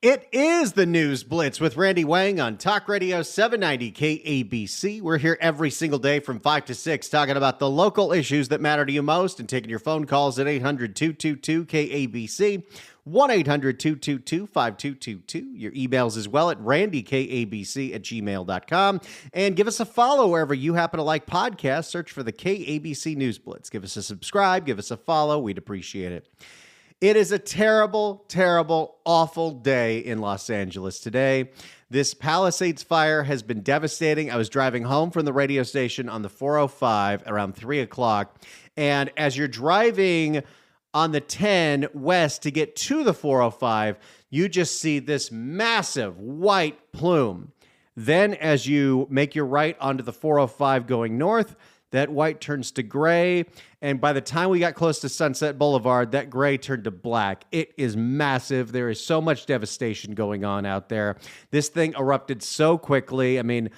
It is the News Blitz with Randy Wang on Talk Radio 790 KABC. We're here every single day from 5 to 6 talking about the local issues that matter to you most and taking your phone calls at 800-222-KABC, 1-800-222-5222. Your emails as well at randykabc@gmail.com. And give us a follow wherever you happen to like podcasts. Search for the KABC News Blitz. Give us a subscribe. Give us a follow. We'd appreciate it. It is a terrible, terrible, awful day in Los Angeles today. This Palisades fire has been devastating. I was driving home from the radio station on the 405 around 3 o'clock. And as you're driving on the 10 west to get to the 405, you just see this massive white plume. Then as you make your right onto the 405 going north, that white turns to gray, and by the time we got close to Sunset Boulevard, that gray turned to black. It is massive. There is so much devastation going on out there. This thing erupted so quickly. I mean,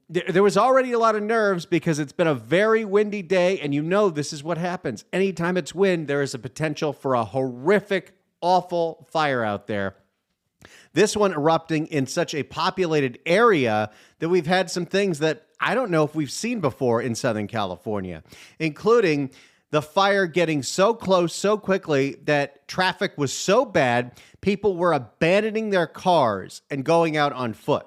there was already a lot of nerves because it's been a very windy day, and you know this is what happens. Anytime it's wind, there is a potential for a horrific, awful fire out there. This one erupting in such a populated area that we've had some things that I don't know if we've seen before in Southern California, including the fire getting so close so quickly that traffic was so bad, people were abandoning their cars and going out on foot.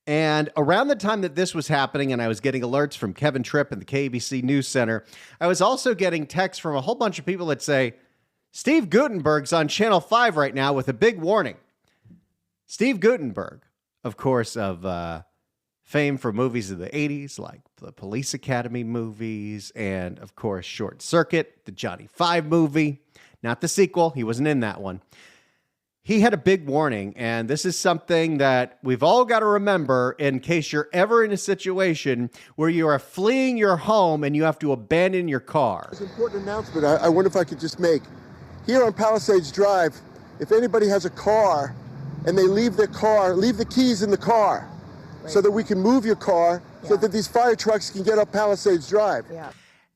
And around the time that this was happening, and I was getting alerts from Kevin Tripp and the KBC News Center, I was also getting texts from a whole bunch of people that say, Steve Guttenberg's on Channel 5 right now with a big warning. Steve Guttenberg, of course, of fame for movies of the 80s, like the Police Academy movies, and, of course, Short Circuit, the Johnny Five movie. Not the sequel. He wasn't in that one. He had a big warning, and this is something that we've all got to remember in case you're ever in a situation where you are fleeing your home and you have to abandon your car. It's an important announcement I wonder if I could just make. Here on Palisades Drive, if anybody has a car and they leave their car, leave the keys in the car. Right. So that we can move your car so that these fire trucks can get up Palisades Drive. Yeah.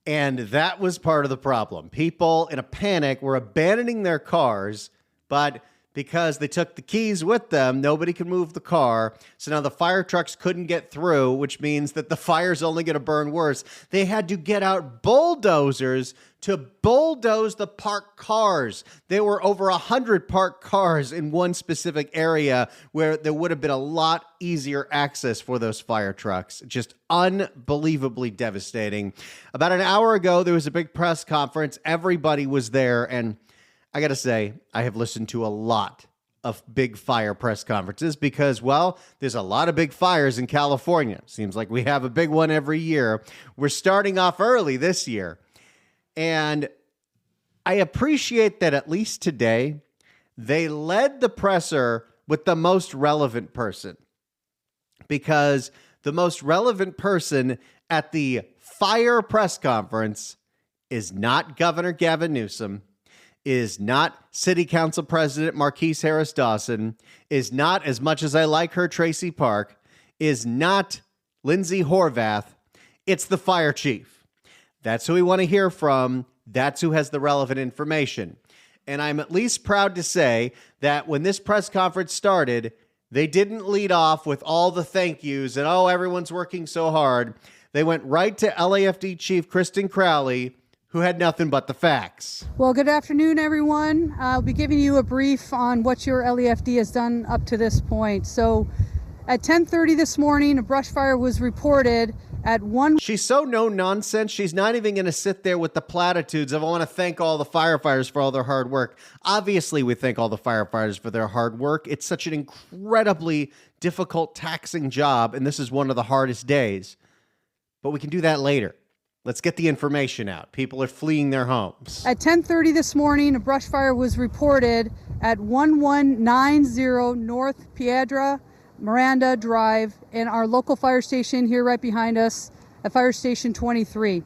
And that was part of the problem. People in a panic were abandoning their cars, but because they took the keys with them, nobody could move the car. So now the fire trucks couldn't get through, which means that the fire's only going to burn worse. They had to get out bulldozers to bulldoze the parked cars. There were over 100 parked cars in one specific area where there would have been a lot easier access for those fire trucks. Just unbelievably devastating. About an hour ago, there was a big press conference. Everybody was there, and I got to say, I have listened to a lot of big fire press conferences because, well, there's a lot of big fires in California. Seems like we have a big one every year. We're starting off early this year. And I appreciate that at least today, they led the presser with the most relevant person. Because the most relevant person at the fire press conference is not Governor Gavin Newsom, is not City Council President Marquise Harris Dawson, is not, as much as I like her, Tracy Park, is not Lindsay Horvath. It's the fire chief. That's who we want to hear from. That's who has the relevant information. And I'm at least proud to say that when this press conference started, they didn't lead off with all the thank yous and, oh, everyone's working so hard. They went right to LAFD Chief Kristen Crowley, who had nothing but the facts. Well, good afternoon, everyone. I'll be giving you a brief on what your LAFD has done up to this point. So at 10:30 this morning, a brush fire was reported at one. She's so no nonsense. She's not even going to sit there with the platitudes of, I want to thank all the firefighters for all their hard work. Obviously, we thank all the firefighters for their hard work. It's such an incredibly difficult, taxing job, and this is one of the hardest days. But we can do that later. Let's get the information out. People are fleeing their homes. At 10:30 this morning, a brush fire was reported at 1190 North Piedra Miranda Drive in our local fire station here right behind us at Fire Station 23.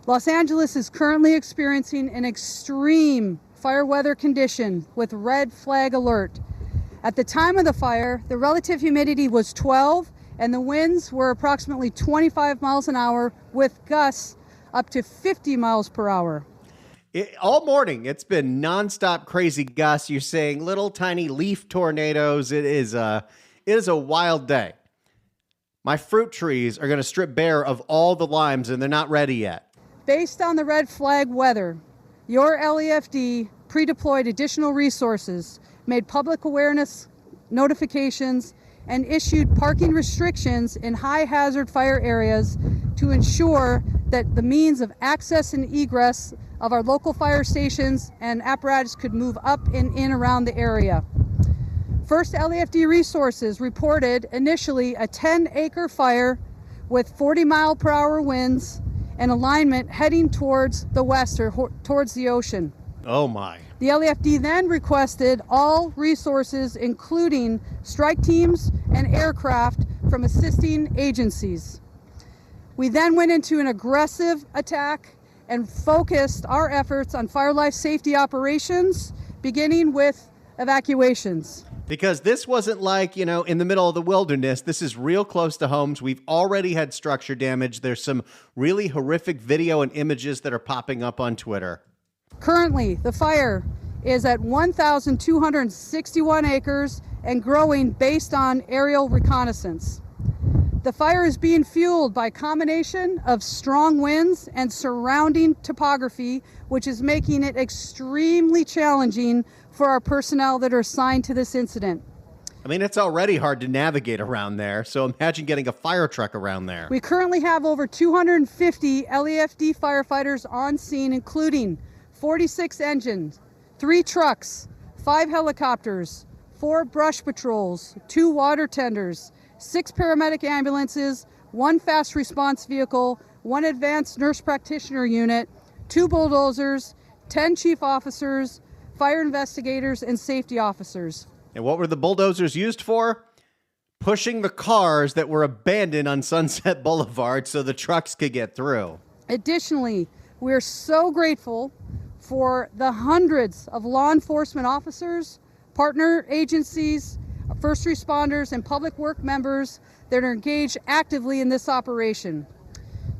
Los Angeles is currently experiencing an extreme fire weather condition with red flag alert. At the time of the fire, the relative humidity was 12 and the winds were approximately 25 miles an hour with gusts up to 50 miles per hour. All morning, it's been nonstop crazy gusts. You're saying little tiny leaf tornadoes. It is a wild day. My fruit trees are going to strip bare of all the limes, and they're not ready yet. Based on the red flag weather, your LEFD pre-deployed additional resources, made public awareness notifications, and issued parking restrictions in high hazard fire areas to ensure that the means of access and egress of our local fire stations and apparatus could move up and in around the area. First LEFD resources reported initially a 10-acre fire with 40-mile-per-hour winds and alignment heading towards the west or towards the ocean. Oh my. The LEFD then requested all resources, including strike teams and aircraft from assisting agencies. We then went into an aggressive attack and focused our efforts on fire life safety operations, beginning with evacuations. Because this wasn't like, in the middle of the wilderness. This is real close to homes. We've already had structure damage. There's some really horrific video and images that are popping up on Twitter. Currently, the fire is at 1,261 acres and growing based on aerial reconnaissance. The fire is being fueled by a combination of strong winds and surrounding topography, which is making it extremely challenging for our personnel that are assigned to this incident. I mean, it's already hard to navigate around there, so imagine getting a fire truck around there. We currently have over 250 LEFD firefighters on scene, including 46 engines, 3 trucks, 5 helicopters, 4 brush patrols, 2 water tenders, 6 paramedic ambulances, 1 fast response vehicle, 1 advanced nurse practitioner unit, 2 bulldozers, 10 chief officers, fire investigators, and safety officers. And what were the bulldozers used for? Pushing the cars that were abandoned on Sunset Boulevard so the trucks could get through. Additionally, we're so grateful for the hundreds of law enforcement officers, partner agencies, first responders, and public work members that are engaged actively in this operation.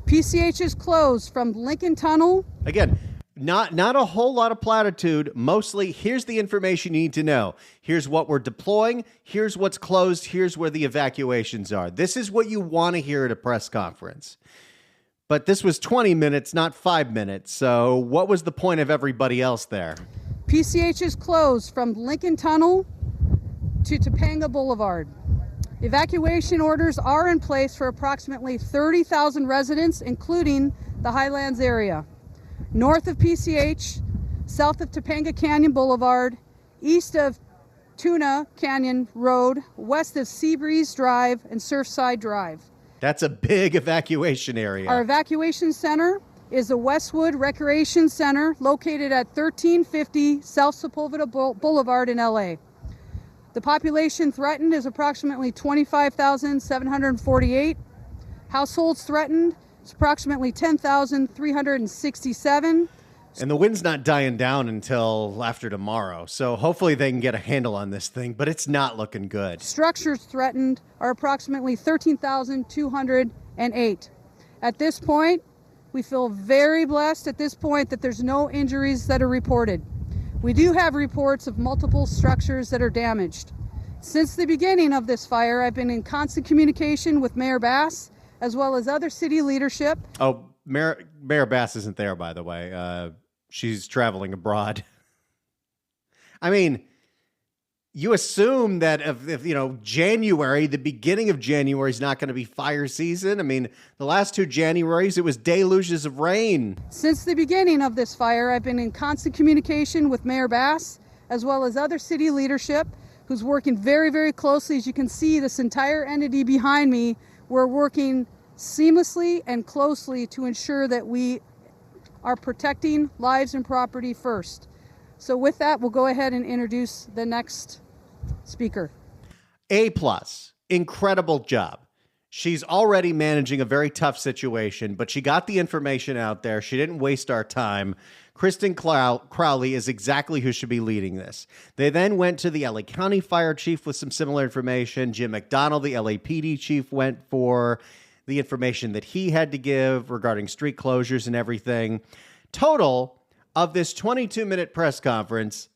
PCH is closed from Lincoln Tunnel. Again, not a whole lot of platitude. Mostly, here's the information you need to know. Here's what we're deploying. Here's what's closed. Here's where the evacuations are. This is what you want to hear at a press conference. But this was 20 minutes, not 5 minutes. So what was the point of everybody else there? PCH is closed from Lincoln Tunnel to Topanga Boulevard. Evacuation orders are in place for approximately 30,000 residents, including the Highlands area. North of PCH, south of Topanga Canyon Boulevard, east of Tuna Canyon Road, west of Seabreeze Drive and Surfside Drive. That's a big evacuation area. Our evacuation center is the Westwood Recreation Center, located at 1350 South Sepulveda Boulevard in LA. The population threatened is approximately 25,748. Households threatened is approximately 10,367. And the wind's not dying down until after tomorrow, so hopefully they can get a handle on this thing, but it's not looking good. Structures threatened are approximately 13,208. At this point, we feel very blessed at this point that there's no injuries that are reported. We do have reports of multiple structures that are damaged. Since the beginning of this fire, I've been in constant communication with Mayor Bass, as well as other city leadership. Oh, Mayor Bass isn't there, by the way. She's traveling abroad. I mean, you assume that if January, the beginning of January is not going to be fire season. I mean, the last 2 Januaries, it was deluges of rain. Since the beginning of this fire, I've been in constant communication with Mayor Bass, as well as other city leadership, who's working very, very closely. As you can see, this entire entity behind me, we're working seamlessly and closely to ensure that we are protecting lives and property first. So with that, we'll go ahead and introduce the next speaker. A+, incredible job. She's already managing a very tough situation, but she got the information out there. She didn't waste our time. Kristen Crowley is exactly who should be leading this. They then went to the LA County Fire Chief with some similar information. Jim McDonald, the LAPD chief, went for the information that he had to give regarding street closures and everything. Total, of this 22-minute press conference,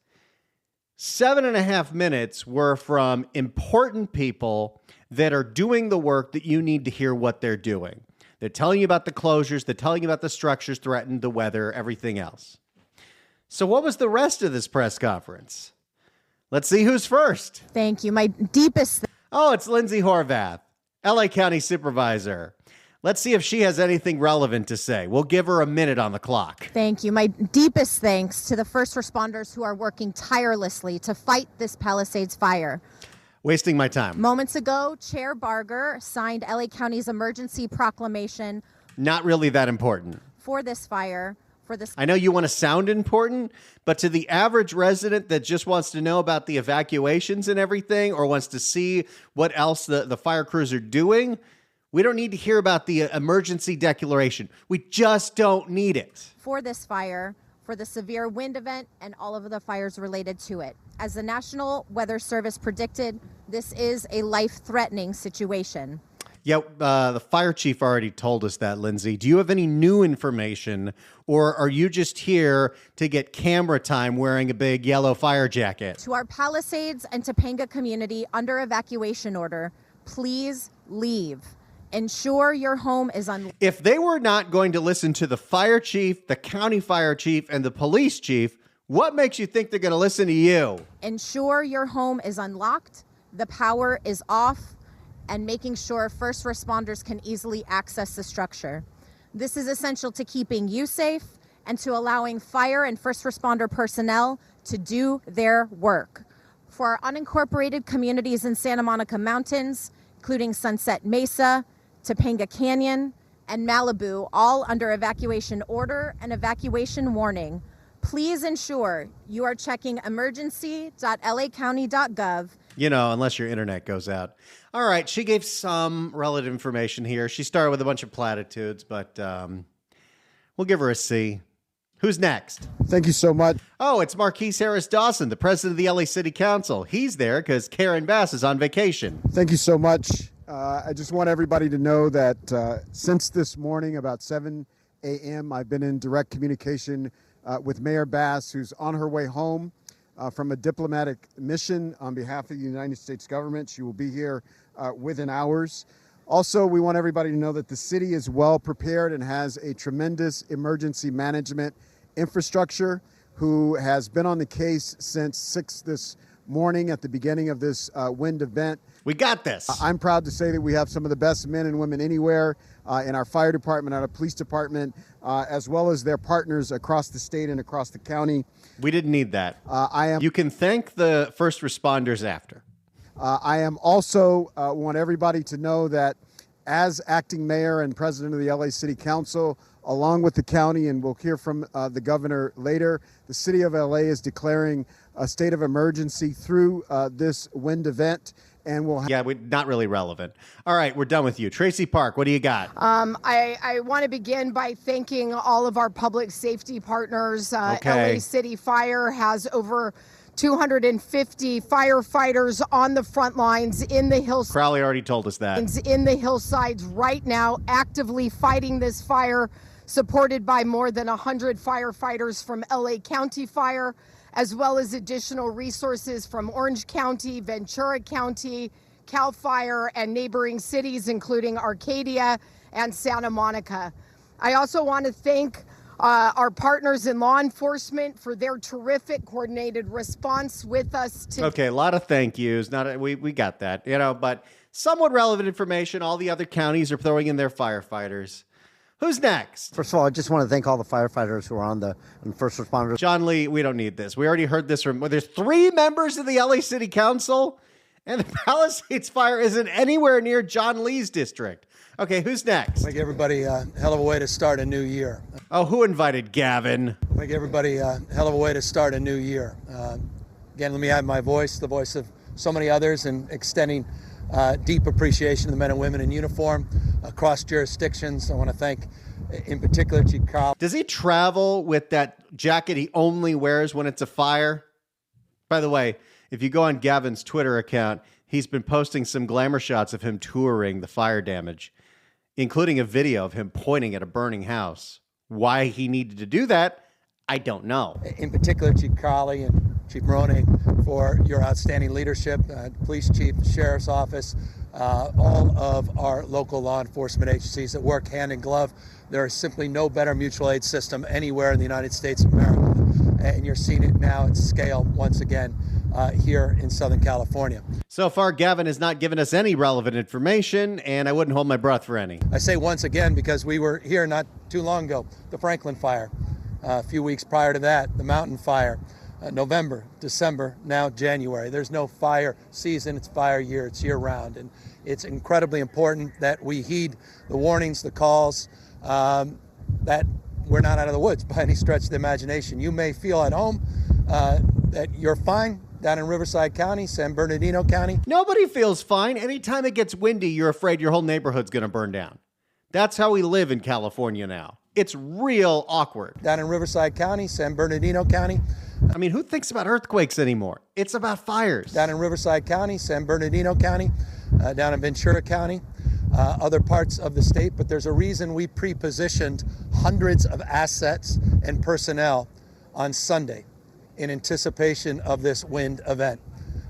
7.5 minutes were from important people that are doing the work that you need to hear what they're doing. They're telling you about the closures. They're telling you about the structures threatened, the weather, everything else. So what was the rest of this press conference? Let's see who's first. Thank you. My deepest Oh, it's Lindsay Horvath, LA County Supervisor. Let's see if she has anything relevant to say. We'll give her a minute on the clock. Thank you. My deepest thanks to the first responders who are working tirelessly to fight this Palisades fire. Wasting my time. Moments ago, Chair Barger signed LA County's emergency proclamation Not really that important. for this fire. I know you want to sound important, but to the average resident that just wants to know about the evacuations and everything, or wants to see what else the fire crews are doing, we don't need to hear about the emergency declaration. We just don't need it. For this fire, for the severe wind event, and all of the fires related to it. As the National Weather Service predicted, this is a life-threatening situation. Yeah, the fire chief already told us that, Lindsay. Do you have any new information, or are you just here to get camera time wearing a big yellow fire jacket? To our Palisades and Topanga community under evacuation order, please leave. Ensure your home is unlocked. If they were not going to listen to the fire chief, the county fire chief, and the police chief, what makes you think they're going to listen to you? Ensure your home is unlocked, the power is off, and making sure first responders can easily access the structure. This is essential to keeping you safe and to allowing fire and first responder personnel to do their work. For our unincorporated communities in Santa Monica Mountains, including Sunset Mesa, Topanga Canyon, and Malibu, all under evacuation order and evacuation warning, please ensure you are checking emergency.lacounty.gov. You know, unless your internet goes out. All right, she gave some relative information here. She started with a bunch of platitudes, but we'll give her a C. Who's next? Thank you so much. Oh, it's Marquise Harris Dawson, the president of the LA City Council. He's there because Karen Bass is on vacation. Thank you so much. I just want everybody to know that since this morning, about 7 a.m., I've been in direct communication with Mayor Bass, who's on her way home from a diplomatic mission on behalf of the United States government. She will be here within hours. Also, we want everybody to know that the city is well prepared and has a tremendous emergency management infrastructure who has been on the case since 6 this morning at the beginning of this wind event. We got this. I'm proud to say that we have some of the best men and women anywhere in our fire department, our police department, as well as their partners across the state and across the county. We didn't need that. You can thank the first responders after. I am also want everybody to know that as acting mayor and president of the LA City Council, along with the county, and we'll hear from the governor later, the city of LA is declaring a state of emergency through this wind event. And we'll not really relevant. All right, we're done with you. Tracy Park, what do you got? I want to begin by thanking all of our public safety partners. LA City Fire has over 250 firefighters on the front lines in the hillsides. Crowley already told us that. In the hillsides right now, actively fighting this fire, supported by more than 100 firefighters from LA County Fire, as well as additional resources from Orange County, Ventura County, CAL FIRE, and neighboring cities, including Arcadia and Santa Monica. I also want to thank our partners in law enforcement for their terrific coordinated response with us. Okay, a lot of thank yous. We got that, but somewhat relevant information. All the other counties are throwing in their firefighters. Who's next? First of all, I just want to thank all the firefighters who are on the first responders. John Lee, we don't need this. We already heard this from. There's 3 members of the LA City Council, and the Palisades fire isn't anywhere near John Lee's district. Okay, who's next? Thank everybody. Hell of a way to start a new year. Oh, who invited Gavin? Thank everybody. Hell of a way to start a new year. Again, let me add my voice, the voice of so many others, and extending deep appreciation to the men and women in uniform across jurisdictions. I want to thank, in particular, Chief Carl. Does he travel with that jacket he only wears when it's a fire? By the way, if you go on Gavin's Twitter account, he's been posting some glamour shots of him touring the fire damage, including a video of him pointing at a burning house. Why he needed to do that, I don't know. In particular, Chief Crowley and Chief Moroni, for your outstanding leadership, Police Chief, Sheriff's Office, all of our local law enforcement agencies that work hand in glove. There is simply no better mutual aid system anywhere in the United States of America. And you're seeing it now at scale once again here in Southern California. So far, Gavin has not given us any relevant information, and I wouldn't hold my breath for any. I say once again because we were here not too long ago, the Franklin fire. A few weeks prior to that, the Mountain fire. November, December, now January. There's no fire season, it's fire year, it's year round. And it's incredibly important that we heed the warnings, the calls, that we're not out of the woods by any stretch of the imagination. You may feel at home that you're fine down in Riverside County, San Bernardino County. Nobody feels fine. Anytime it gets windy, you're afraid your whole neighborhood's going to burn down. That's how we live in California now. It's real awkward. Down in Riverside County, San Bernardino County. I mean, who thinks about earthquakes anymore? It's about fires. Down in Riverside County, San Bernardino County, down in Ventura County, other parts of the state. But there's a reason we pre-positioned hundreds of assets and personnel on Sunday in anticipation of this wind event.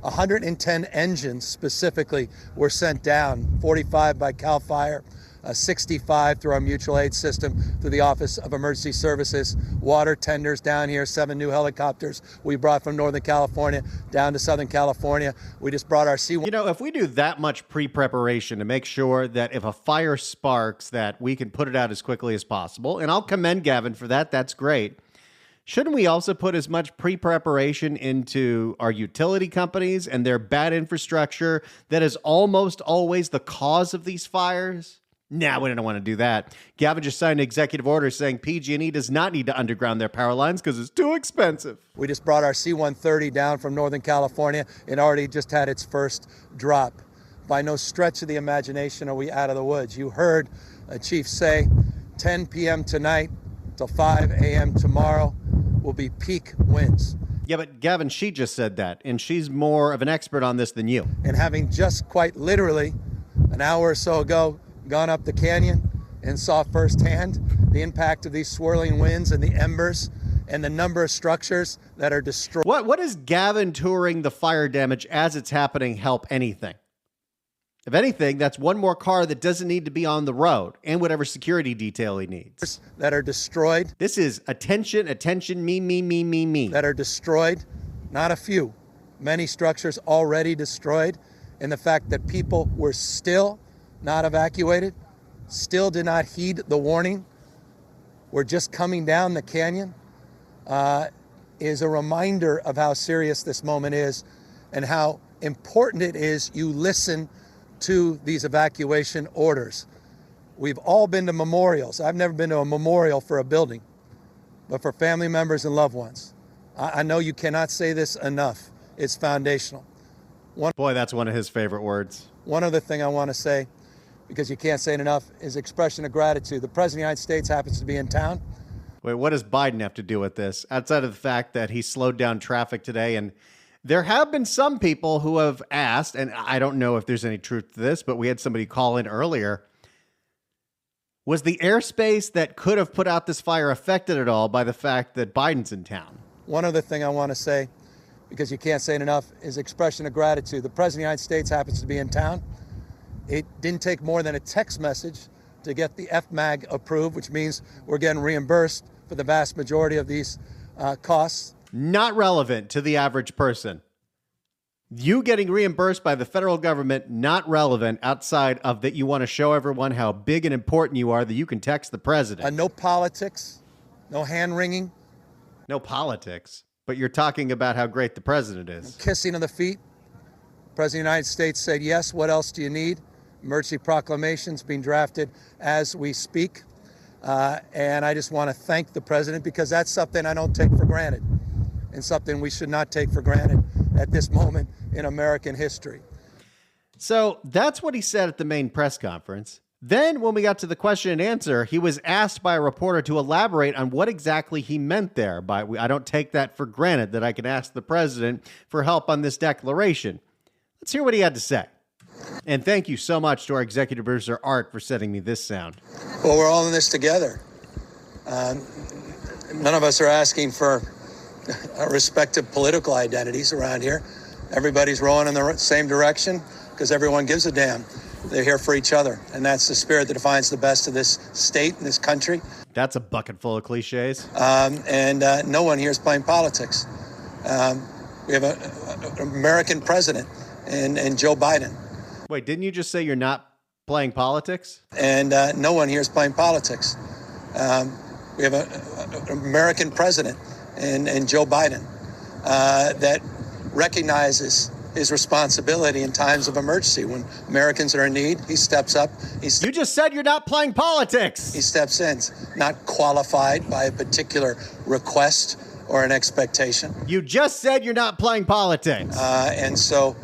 110 engines specifically were sent down, 45 by CAL FIRE, 65 through our mutual aid system, through the Office of Emergency Services, water tenders down here, 7 new helicopters we brought from Northern California down to Southern California. We just brought our C-1. You know, if we do that much pre-preparation to make sure that if a fire sparks, that we can put it out as quickly as possible, and I'll commend Gavin for that, that's great. Shouldn't we also put as much pre-preparation into our utility companies and their bad infrastructure that is almost always the cause of these fires? Nah, we don't want to do that. Gavin just signed an executive order saying PG&E does not need to underground their power lines because it's too expensive. We just brought our C-130 down from Northern California. It already just had its first drop. By no stretch of the imagination are we out of the woods. You heard a chief say 10 p.m. tonight till 5 a.m. tomorrow will be peak winds. Yeah, but Gavin, she just said that, and she's more of an expert on this than you. And having just quite literally an hour or so ago gone up the canyon and saw firsthand the impact of these swirling winds and the embers and the number of structures that are destroyed. What does Gavin touring the fire damage as it's happening help anything? If anything, that's one more car that doesn't need to be on the road and whatever security detail he needs. That are destroyed. This is attention, me. That are destroyed, not a few. Many structures already destroyed. And the fact that people were still not evacuated, still did not heed the warning, we're just coming down the canyon, is a reminder of how serious this moment is and how important it is you listen to these evacuation orders. We've all been to memorials. I've never been to a memorial for a building, but for family members and loved ones. I know you cannot say this enough. It's foundational. Boy, that's one of his favorite words. One other thing I want to say, because you can't say it enough, is expression of gratitude. The President of the United States happens to be in town. Wait, what does Biden have to do with this? Outside of the fact that he slowed down traffic today, and there have been some people who have asked, and I don't know if there's any truth to this, but we had somebody call in earlier. Was the airspace that could have put out this fire affected at all by the fact that Biden's in town? One other thing I want to say, because you can't say it enough, is expression of gratitude. The President of the United States happens to be in town. It didn't take more than a text message to get the FMAG approved, which means we're getting reimbursed for the vast majority of these costs. Not relevant to the average person. You getting reimbursed by the federal government, not relevant outside of that you want to show everyone how big and important you are that you can text the president. No politics, no hand-wringing. No politics, but you're talking about how great the president is. Kissing of the feet. The President of the United States said, yes, what else do you need? Emergency proclamations being drafted as we speak. And I just want to thank the president because that's something I don't take for granted and something we should not take for granted at this moment in American history. So that's what he said at the main press conference. Then when we got to the question and answer, he was asked by a reporter to elaborate on what exactly he meant there by I don't take that for granted that I can ask the president for help on this declaration. Let's hear what he had to say. And thank you so much to our executive producer, Art, for sending me this sound. Well, we're all in this together. None of us are asking for respective political identities around here. Everybody's rowing in the same direction because everyone gives a damn. They're here for each other, and that's the spirit that defines the best of this state and this country. That's a bucket full of cliches. No one here is playing politics. We have an American president and Joe Biden. Wait, didn't you just say you're not playing politics? And no one here is playing politics. We have an American president and Joe Biden that recognizes his responsibility in times of emergency. When Americans are in need, he steps up. You just said you're not playing politics. He steps in, not qualified by a particular request or an expectation. You just said you're not playing politics. And so,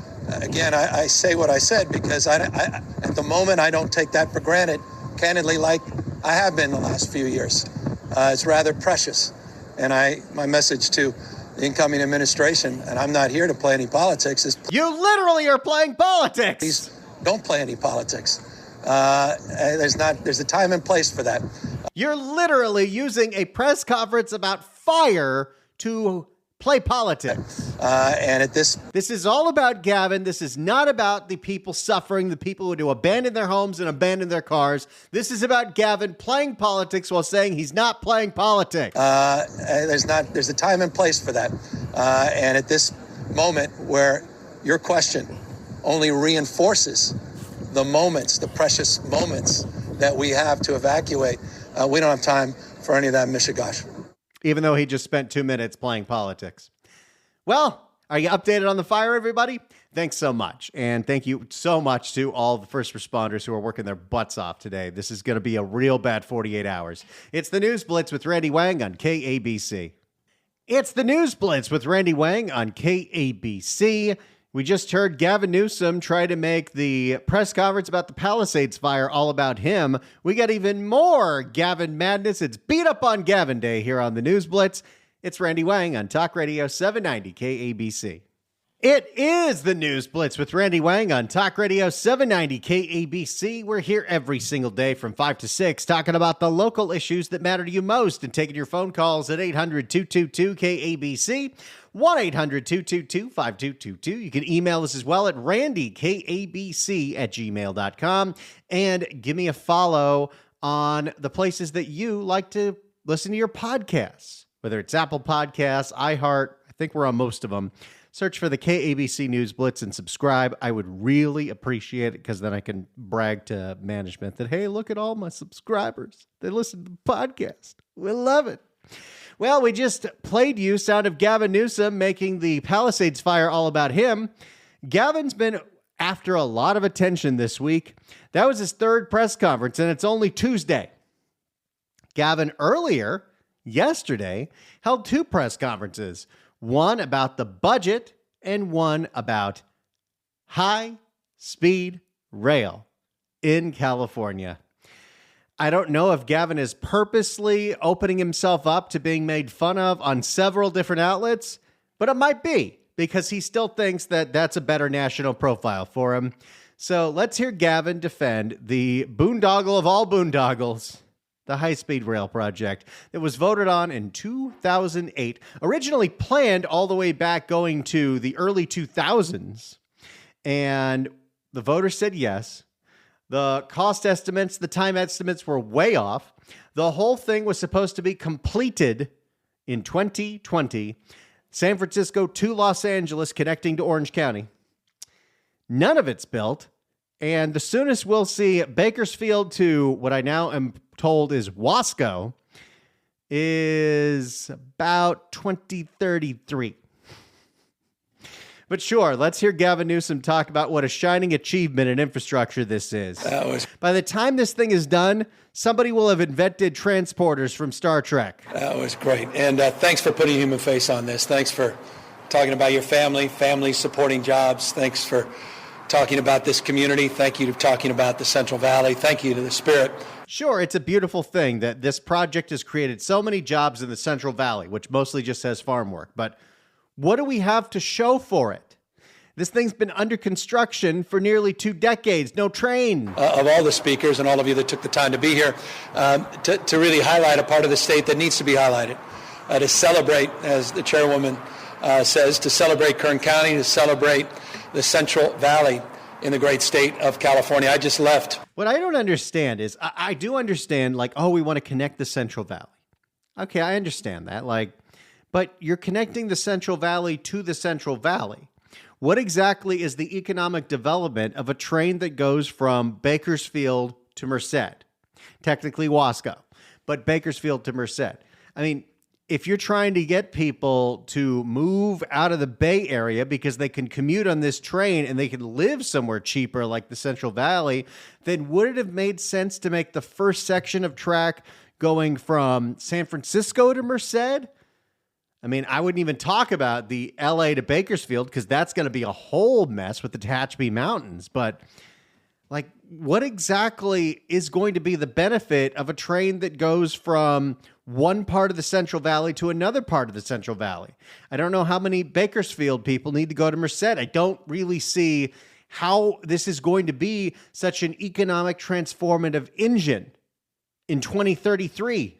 again, I say what I said because I, at the moment, I don't take that for granted, candidly, like I have been the last few years. It's rather precious. And my message to the incoming administration, and I'm not here to play any politics, is you literally are playing politics. Please don't play any politics. There's a time and place for that. You're literally using a press conference about fire to play politics. And at this is all about Gavin. This is not about the people suffering, the people who do abandon their homes and abandon their cars. This is about Gavin playing politics while saying he's not playing politics. There's a time and place for that. And at this moment where your question only reinforces the precious moments that we have to evacuate, we don't have time for any of that mishigash. Even though he just spent 2 minutes playing politics. Well, are you updated on the fire, everybody? Thanks so much. And thank you so much to all the first responders who are working their butts off today. This is going to be a real bad 48 hours. It's the News Blitz with Randy Wang on KABC. It's the News Blitz with Randy Wang on KABC. We just heard Gavin Newsom try to make the press conference about the Palisades fire all about him. We got even more Gavin madness. It's Beat Up on Gavin Day here on the News Blitz. It's Randy Wang on Talk Radio 790 KABC. It is the News Blitz with Randy Wang on Talk Radio 790 KABC. We're here every single day from 5 to 6 talking about the local issues that matter to you most and taking your phone calls at 800-222-KABC, 1-800-222-5222. You can email us as well at randykabc@gmail.com and give me a follow on the places that you like to listen to your podcasts, whether it's Apple Podcasts, iHeart. I think we're on most of them. Search for the KABC News Blitz and subscribe. I would really appreciate it because then I can brag to management that, hey, look at all my subscribers. They listen to the podcast. We love it. Well, we just played you sound of Gavin Newsom making the Palisades fire all about him. Gavin's been after a lot of attention this week. That was his third press conference, and it's only Tuesday. Gavin earlier, yesterday, held 2 press conferences. One about the budget and one about high-speed rail in California. I don't know if Gavin is purposely opening himself up to being made fun of on several different outlets, but it might be because he still thinks that that's a better national profile for him. So let's hear Gavin defend the boondoggle of all boondoggles, the high-speed rail project that was voted on in 2008, originally planned all the way back going to the early 2000s. And the voters said yes. The cost estimates, the time estimates were way off. The whole thing was supposed to be completed in 2020. San Francisco to Los Angeles, connecting to Orange County. None of it's built. And the soonest we'll see Bakersfield to what I now am told is Wasco is about 2033. But sure, let's hear Gavin Newsom talk about what a shining achievement in infrastructure this is. By the time this thing is done, somebody will have invented transporters from Star Trek. That was great. And thanks for putting a human face on this. Thanks for talking about your family supporting jobs. Thanks for talking about this community. Thank you for talking about the Central Valley. Thank you to the Spirit. Sure, it's a beautiful thing that this project has created so many jobs in the Central Valley, which mostly just says farm work. But what do we have to show for it? This thing's been under construction for nearly 2 decades. No train. Of all the speakers and all of you that took the time to be here, to really highlight a part of the state that needs to be highlighted. to celebrate, as the chairwoman says, to celebrate Kern County, to celebrate the Central Valley in the great state of California. I just left. What I don't understand is I do understand, like, oh, we want to connect the Central Valley. Okay, I understand that. Like, but you're connecting the Central Valley to the Central Valley. What exactly is the economic development of a train that goes from Bakersfield to Merced? Technically Wasco, but Bakersfield to Merced. I mean, if you're trying to get people to move out of the Bay Area because they can commute on this train and they can live somewhere cheaper like the Central Valley, then would it have made sense to make the first section of track going from San Francisco to Merced? I mean, I wouldn't even talk about the LA to Bakersfield because that's going to be a whole mess with the Tehachapi Mountains. But like, what exactly is going to be the benefit of a train that goes from one part of the Central Valley to another part of the Central Valley? I don't know how many Bakersfield people need to go to Merced. I don't really see how this is going to be such an economic transformative engine in 2033.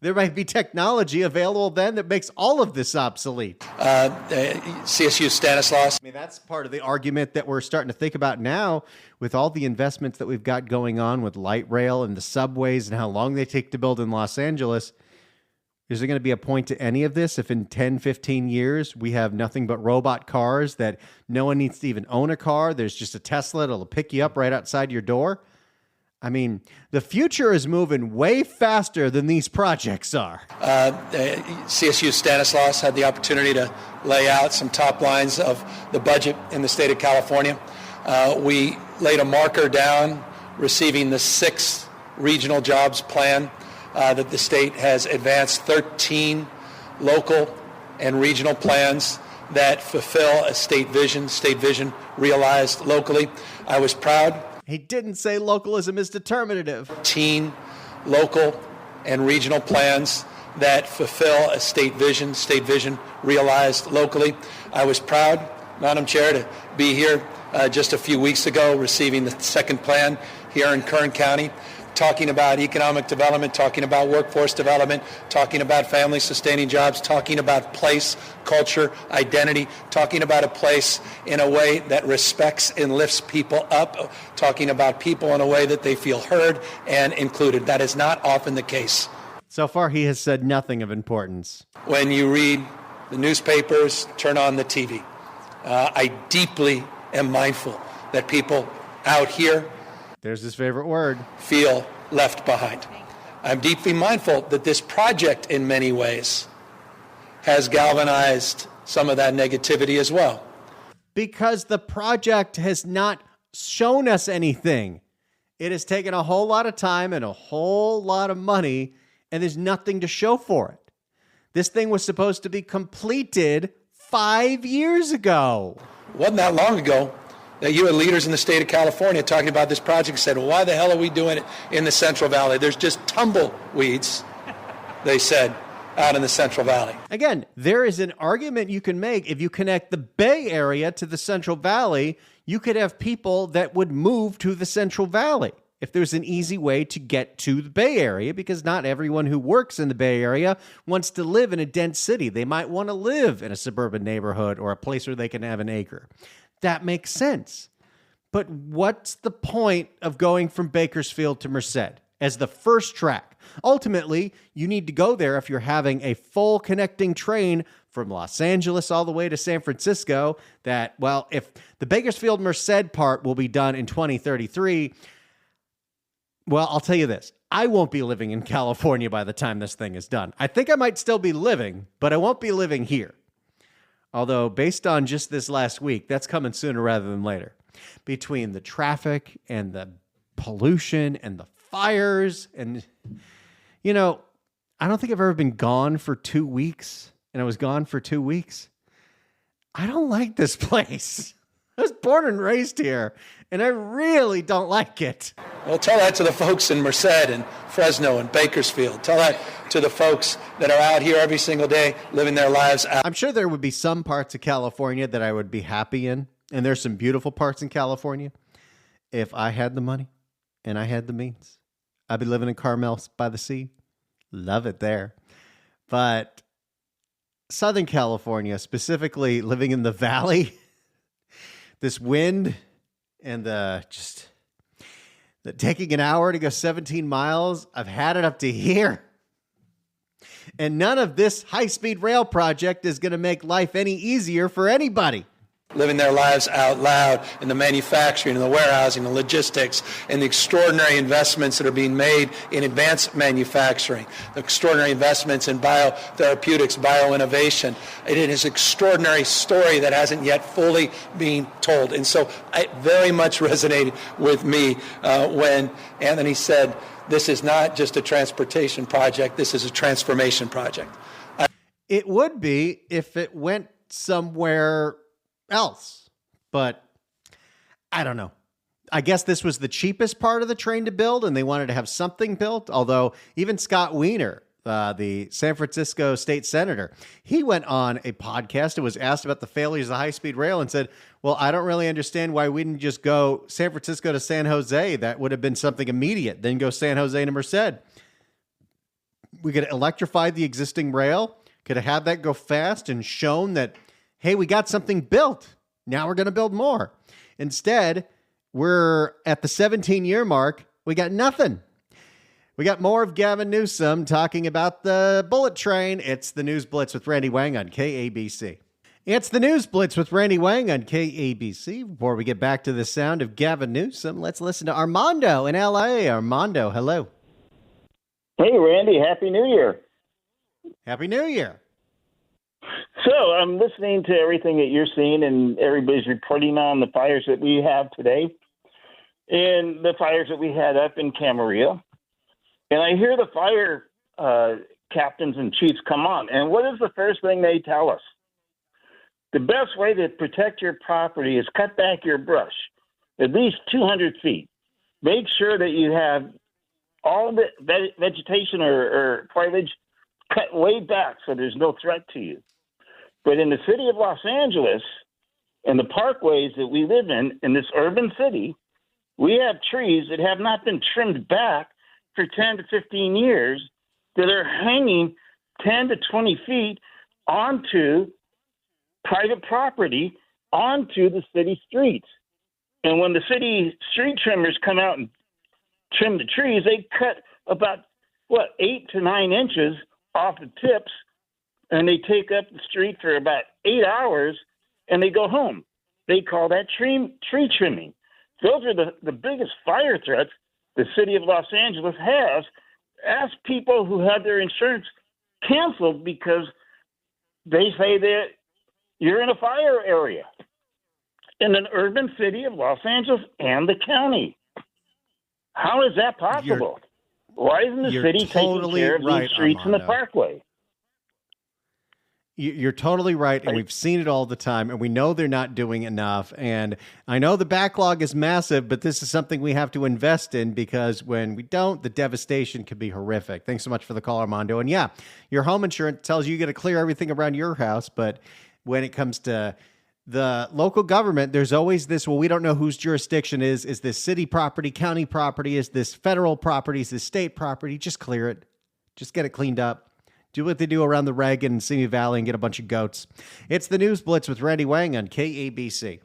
There might be technology available then that makes all of this obsolete. CSU Stanislaus. I mean, that's part of the argument that we're starting to think about now with all the investments that we've got going on with light rail and the subways and how long they take to build in Los Angeles. Is there going to be a point to any of this if in 10, 15 years we have nothing but robot cars that no one needs to even own a car? There's just a Tesla that'll pick you up right outside your door. I mean, the future is moving way faster than these projects are. CSU Stanislaus had the opportunity to lay out some top lines of the budget in the state of California. We laid a marker down receiving the 6th regional jobs plan that the state has advanced 13 local and regional plans that fulfill a state vision realized locally. I was proud. He didn't say localism is determinative. 13 local and regional plans that fulfill a state vision realized locally. I was proud, Madam Chair, to be here just a few weeks ago receiving the 2nd plan here in Kern County, talking about economic development, talking about workforce development, talking about family-sustaining jobs, talking about place, culture, identity, talking about a place in a way that respects and lifts people up, talking about people in a way that they feel heard and included. That is not often the case. So far, he has said nothing of importance. When you read the newspapers, turn on the TV. I deeply am mindful that people out here, there's his favorite word, feel left behind. I'm deeply mindful that this project in many ways has galvanized some of that negativity as well. Because the project has not shown us anything. It has taken a whole lot of time and a whole lot of money, and there's nothing to show for it. This thing was supposed to be completed 5 years ago. Wasn't that long ago that you had leaders in the state of California talking about this project and said, well, why the hell are we doing it in the Central Valley? There's just tumbleweeds, they said, out in the Central Valley. Again, there is an argument you can make. If you connect the Bay Area to the Central Valley, you could have people that would move to the Central Valley if there's an easy way to get to the Bay Area, because not everyone who works in the Bay Area wants to live in a dense city. They might want to live in a suburban neighborhood or a place where they can have an acre. That makes sense. But what's the point of going from Bakersfield to Merced as the first track? Ultimately, you need to go there if you're having a full connecting train from Los Angeles all the way to San Francisco. That, well, if the Bakersfield Merced part will be done in 2033, well, I'll tell you this. I won't be living in California by the time this thing is done. I think I might still be living, but I won't be living here. Although, based on just this last week, that's coming sooner rather than later. Between the traffic and the pollution and the fires and, you know, I don't think I've ever been gone for 2 weeks, and I was gone for 2 weeks. I don't like this place. I was born and raised here, and I really don't like it. Well, tell that to the folks in Merced and Fresno and Bakersfield. Tell that to the folks that are out here every single day living their lives out. I'm sure there would be some parts of California that I would be happy in, and there's some beautiful parts in California. If I had the money and I had the means, I'd be living in Carmel by the sea. Love it there. But Southern California, specifically living in the valley, this wind and the taking an hour to go 17 miles, I've had it up to here. And none of this high-speed rail project is going to make life any easier for anybody. Living their lives out loud in the manufacturing, in the warehousing, the logistics, and the extraordinary investments that are being made in advanced manufacturing, the extraordinary investments in biotherapeutics, bioinnovation. It is an extraordinary story that hasn't yet fully been told. And so it very much resonated with me when Anthony said, this is not just a transportation project, this is a transformation project. It would be if it went somewhere else, but I don't know. I guess this was the cheapest part of the train to build, and they wanted to have something built. Although even Scott Wiener, the San Francisco state senator, he went on a podcast and was asked about the failures of high-speed rail and said, well, I don't really understand why we didn't just go San Francisco to San Jose. That would have been something immediate. Then go San Jose to Merced. We could electrify the existing rail, could have had that go fast and shown that, hey, we got something built. Now we're going to build more. Instead, we're at the 17-year mark. We got nothing. We got more of Gavin Newsom talking about the bullet train. It's the News Blitz with Randy Wang on KABC. It's the News Blitz with Randy Wang on KABC. Before we get back to the sound of Gavin Newsom, let's listen to Armando in L.A. Armando, hello. Hey, Randy. Happy New Year. Happy New Year. So I'm listening to everything that you're seeing, and everybody's reporting on the fires that we have today and the fires that we had up in Camarillo. And I hear the fire captains and chiefs come on. And what is the first thing they tell us? The best way to protect your property is cut back your brush at least 200 feet. Make sure that you have all the vegetation or foliage cut way back so there's no threat to you. But in the city of Los Angeles and the parkways that we live in this urban city, we have trees that have not been trimmed back for 10 to 15 years that are hanging 10 to 20 feet onto private property, onto the city streets. And when the city street trimmers come out and trim the trees, they cut about, 8 to 9 inches off the tips, and they take up the street for about 8 hours, and they go home. They call that tree trimming. Those are the biggest fire threats the city of Los Angeles has. Ask people who had their insurance canceled because they say that you're in a fire area in an urban city of Los Angeles and the county. How is that possible? Why isn't the city taking care of these streets and the parkway? You're totally right, and we've seen it all the time, and we know they're not doing enough. And I know the backlog is massive, but this is something we have to invest in because when we don't, the devastation could be horrific. Thanks so much for the call, Armando. And yeah, your home insurance tells you got to clear everything around your house, but when it comes to the local government, there's always this, well, we don't know whose jurisdiction is. Is this city property, county property? Is this federal property? Is this state property? Just clear it. Just get it cleaned up. Do what they do around the Reagan and Simi Valley and get a bunch of goats. It's the News Blitz with Randy Wang on KABC.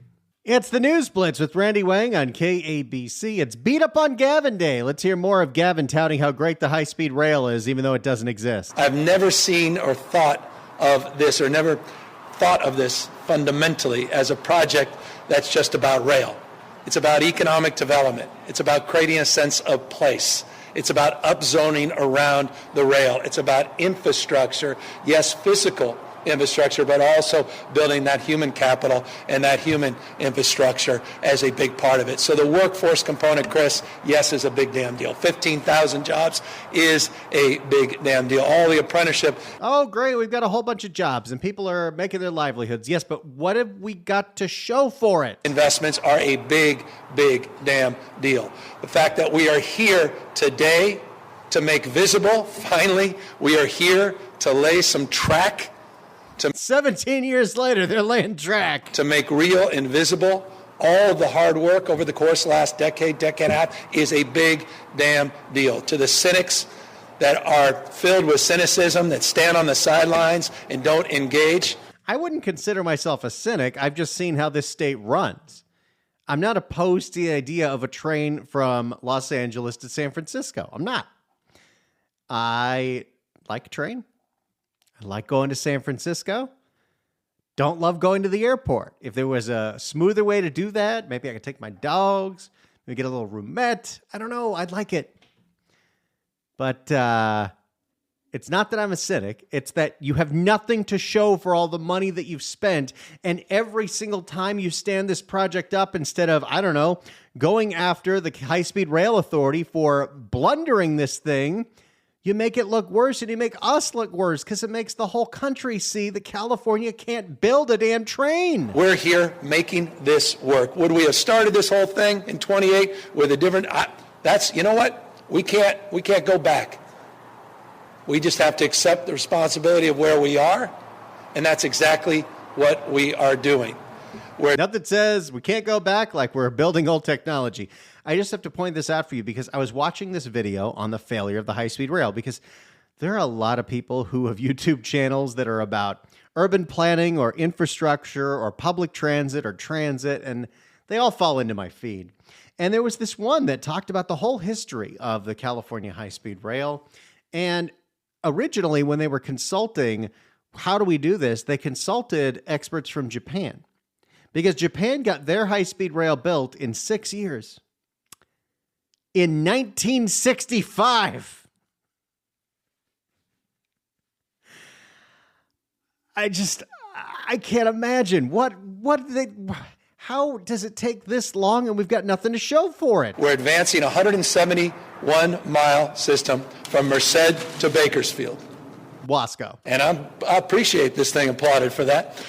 It's the News Blitz with Randy Wang on KABC. It's Beat Up on Gavin Day. Let's hear more of Gavin touting how great the high-speed rail is, even though it doesn't exist. I've never seen or thought of this or never thought of this fundamentally as a project that's just about rail. It's about economic development. It's about creating a sense of place. It's about upzoning around the rail. It's about infrastructure, yes, physical infrastructure, but also building that human capital and that human infrastructure as a big part of it. So the workforce component, Chris, yes, is a big damn deal. 15,000 jobs is a big damn deal. All the apprenticeship. Oh, great. We've got a whole bunch of jobs and people are making their livelihoods. Yes, but what have we got to show for it? Investments are a big, big damn deal. The fact that we are here today to make visible, finally, we are here to lay some track. 17 years later, they're laying track. To make real and visible all of the hard work over the course of the last decade and a half is a big damn deal. To the cynics that are filled with cynicism, that stand on the sidelines and don't engage. I wouldn't consider myself a cynic. I've just seen how this state runs. I'm not opposed to the idea of a train from Los Angeles to San Francisco. I'm not. I like a train. I like going to San Francisco. Don't love going to the airport. If there was a smoother way to do that, maybe I could take my dogs, maybe get a little roomette. I don't know. I'd like it. But it's not that I'm a cynic. It's that you have nothing to show for all the money that you've spent. And every single time you stand this project up, instead of, I don't know, going after the High-Speed Rail Authority for blundering this thing, you make it look worse, and you make us look worse because it makes the whole country see that California can't build a damn train. We're here making this work. Would we have started this whole thing in 28 with a different... you know what? We can't go back. We just have to accept the responsibility of where we are, and that's exactly what we are doing. Nothing says we can't go back like we're building old technology. I just have to point this out for you because I was watching this video on the failure of the high-speed rail, because there are a lot of people who have YouTube channels that are about urban planning or infrastructure or public transit or transit, and they all fall into my feed. And there was this one that talked about the whole history of the California high-speed rail. And originally, when they were consulting, how do we do this? They consulted experts from Japan, because Japan got their high-speed rail built in 6 years. In 1965. I can't imagine how does it take this long and we've got nothing to show for it? We're advancing a 171-mile system from Merced to Bakersfield. Wasco. And I appreciate this thing applauded for that.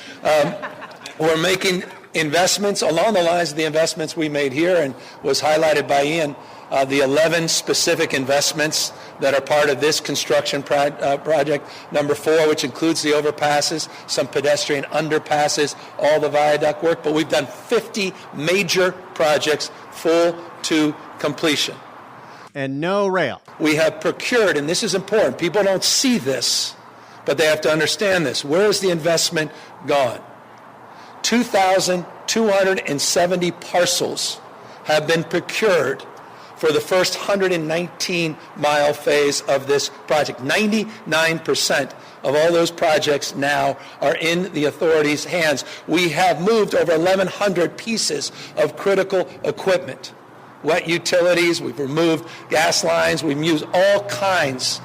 We're making investments along the lines of the investments we made here, and was highlighted by Ian, the 11 specific investments that are part of this construction project. Number 4, which includes the overpasses, some pedestrian underpasses, all the viaduct work. But we've done 50 major projects full to completion. And no rail. We have procured, and this is important, people don't see this, but they have to understand this. Where is the investment gone? 2,270 parcels have been procured for the first 119-mile phase of this project. 99% of all those projects now are in the authority's hands. We have moved over 1,100 pieces of critical equipment. Wet utilities, we've removed gas lines, we've used all kinds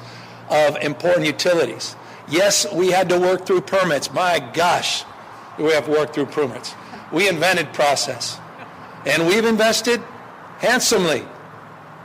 of important utilities. Yes, we had to work through permits. My gosh, we have to work through permits. We invented process, and we've invested handsomely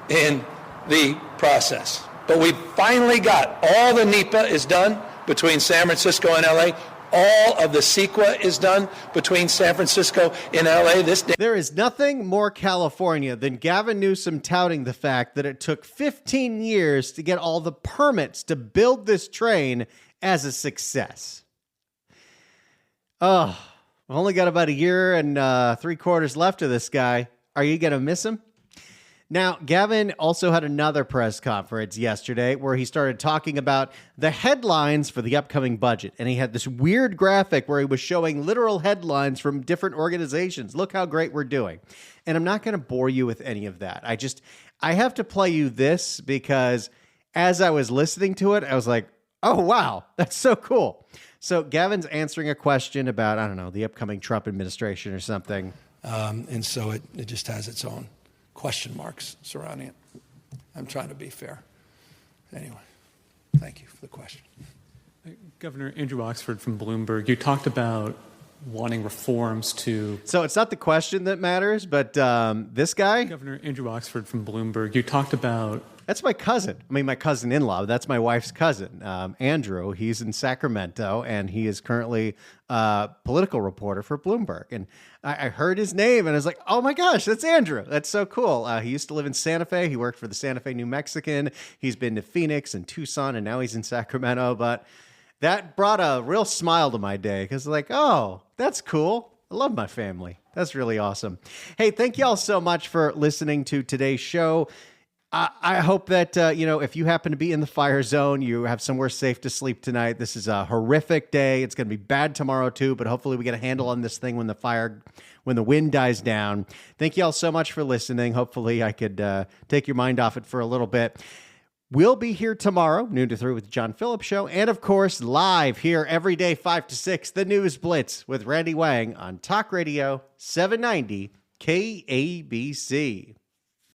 in the process. But we finally got all the NEPA is done between San Francisco and LA. All of the CEQA is done between San Francisco and LA this day. There is nothing more California than Gavin Newsom touting the fact that it took 15 years to get all the permits to build this train as a success. Oh, I've only got about a year and 3/4 left of this guy. Are you going to miss him? Now, Gavin also had another press conference yesterday where he started talking about the headlines for the upcoming budget. And he had this weird graphic where he was showing literal headlines from different organizations. Look how great we're doing. And I'm not going to bore you with any of that. I have to play you this because as I was listening to it, I was like, oh, wow, that's so cool. So Gavin's answering a question about, I don't know, the upcoming Trump administration or something. And so it just has its own question marks surrounding it. I'm trying to be fair. Anyway, thank you for the question. Governor Andrew Oxford from Bloomberg, you talked about wanting reforms to... So it's not the question that matters, but this guy? Governor Andrew Oxford from Bloomberg, you talked about... That's my cousin. I mean, my cousin-in-law. That's my wife's cousin, Andrew. He's in Sacramento, and he is currently a political reporter for Bloomberg. And I heard his name, and I was like, oh, my gosh, that's Andrew. That's so cool. He used to live in Santa Fe. He worked for the Santa Fe New Mexican. He's been to Phoenix and Tucson, and now he's in Sacramento. But that brought a real smile to my day because, like, oh, that's cool. I love my family. That's really awesome. Hey, thank you all so much for listening to today's show. I hope that, if you happen to be in the fire zone, you have somewhere safe to sleep tonight. This is a horrific day. It's going to be bad tomorrow too, but hopefully we get a handle on this thing when the wind dies down. Thank you all so much for listening. Hopefully I could take your mind off it for a little bit. We'll be here tomorrow, noon to 3 with the John Phillips Show. And of course, live here every day, 5 to 6, the News Blitz with Randy Wang on Talk Radio 790 KABC.